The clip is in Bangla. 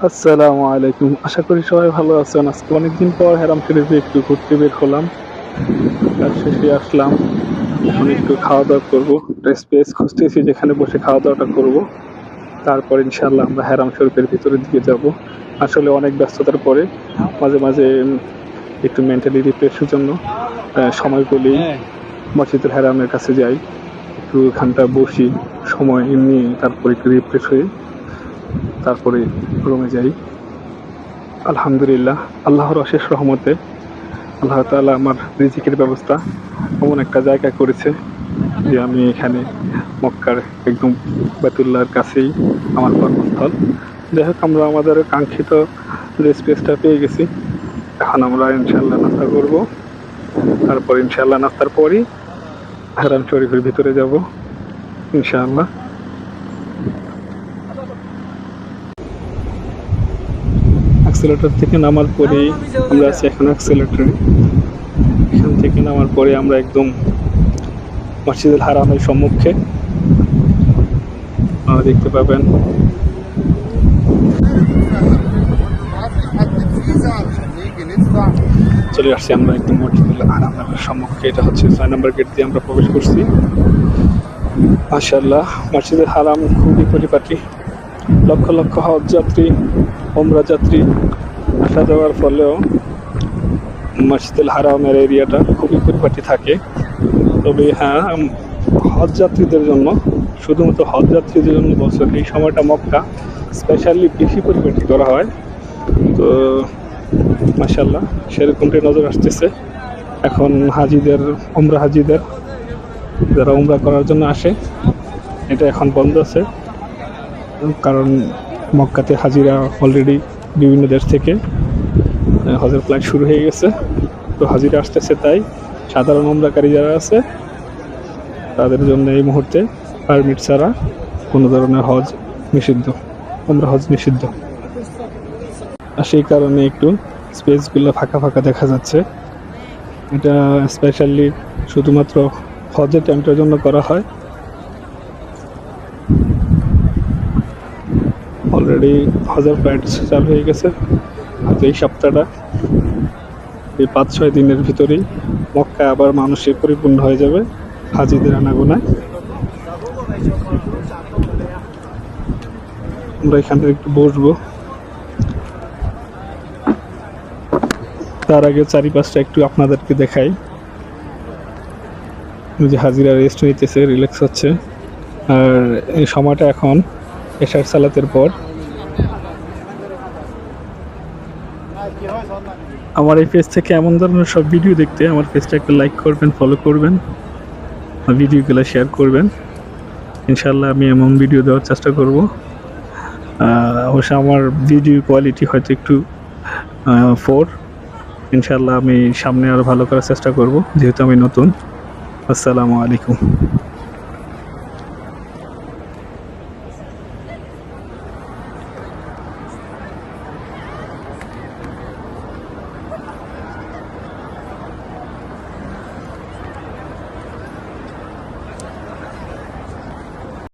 আসসালামু আলাইকুম। আশা করি সবাই ভালো আছেন। আজকে অনেকদিন পর হেরাম শরীফে একটু ঘুরতে বের হলাম। কাজ শেষে আসলাম। এখন একটু খাওয়া-দাওয়া করবো। একটা স্পেস খুঁজতেছি যেখানে বসে খাওয়া-দাওয়াটা করবো। তারপর ইনশাআল্লাহ আমরা হেরাম শরীফের ভিতরের দিকে যাবো। আসলে অনেক ব্যস্ততার পরে মাঝে, মাঝে একটু মেন্টালি রিফ্রেশের জন্য সময় পেলেই মসজিদুল হারামের কাছে যাই। একটু ওখানটা বসি, সময় নিয়ে তারপর একটু রিফ্রেশ হয়ে তারপরে রুমে যাই। আলহামদুলিল্লাহ, আল্লাহর অশেষ রহমতে আল্লাহ তাআলা আমার রিজিকের ব্যবস্থা এমন একটা জায়গা করেছে যে আমি এখানে মক্কার একদম বাইতুল্লাহর কাছেই আমার কর্মস্থল। যাই হোক, আমরা আমাদের কাঙ্ক্ষিত যে স্পেসটা পেয়ে গেছি। এখন আমরা ইনশাআল্লাহ নাস্তা করব। তারপর ইনশাআল্লাহ নাস্তার পরই হারাম শরীফের ভিতরে যাব ইনশাআল্লাহ। অ্যাক্সেলেটর থেকে নামার পরেই আমরা আছি এখন অ্যাক্সেলেটরে। এখান থেকে নামার পরে আমরা একদম মসজিদুল হারামের সম্মুখে দেখতে পাবেন। চলে আসছি আমরা একদম মসজিদুল হারামের সম্মুখে। এটা হচ্ছে ৬ নম্বর গেট দিয়ে আমরা প্রবেশ করছি। মাশাআল্লাহ, মসজিদুল হারাম খুবই পরিপাটি। লক্ষ লক্ষ হজ যাত্রী, ওমরা যাত্রী আসা যাওয়ার ফলেও মসজিদুল হারামের এরিয়াটা খুবই পরিপাটি থাকে। তবে হ্যাঁ, হজ যাত্রীদের জন্য, শুধুমাত্র হজ যাত্রীদের জন্য বছর এই সময়টা মক্কা স্পেশালি বেশি পরিপাটি করা হয়। তো মাশাআল্লাহ সেরকমটাই নজর আসতেছে। এখন হাজিদের, ওমরা হাজিদের যারা ওমরা করার জন্য আসে, এটা এখন বন্ধ আছে, কারণ মক্কাতে হাজিরা অলরেডি বিভিন্ন দেশ থেকে হজের ফ্লাইট শুরু হয়ে গেছে। তো হাজিরা আসতেছে, তাই সাধারণ ওমরাকারী যারা আছে তাদের জন্য এই মুহূর্তে পারমিট ছাড়া কোনো ধরনের হজ নিষিদ্ধ, ওমরা হজ নিষিদ্ধ। আর সেই কারণে একটু স্পেসগুলো ফাঁকা ফাঁকা দেখা যাচ্ছে। এটা স্পেশালি শুধুমাত্র হজের টাইমটার জন্য করা হয়। অলরেডি হজের ফ্লাইট চালু হয়ে গেছে। হয়তো এই সপ্তাহটা, এই ৫-৬ দিনের ভিতরেই মক্কা আবার মানুষে পরিপূর্ণ হয়ে যাবে হাজিদের আনাগোনায়। আমরা এখানে একটু বসবো। তার আগে চারিপাশটা একটু আপনাদেরকে দেখাই। যে হাজিরা রেস্ট নিতেছে, রিল্যাক্স হচ্ছে। আর এই সময়টা এখন এশার সালাতের পর। আমার এই পেজ থেকে এমন ধরনের সব ভিডিও দেখতে আমার পেজটা একটু লাইক করবেন, ফলো করবেন, ভিডিওগুলো শেয়ার করবেন। ইনশাল্লাহ আমি এমন ভিডিও দেওয়ার চেষ্টা করব। অবশ্য আমার ভিডিও কোয়ালিটি হয়তো একটু 4। ইনশাল্লাহ আমি সামনে আরও ভালো করার চেষ্টা করব, যেহেতু আমি নতুন। আসসালামু আলাইকুম।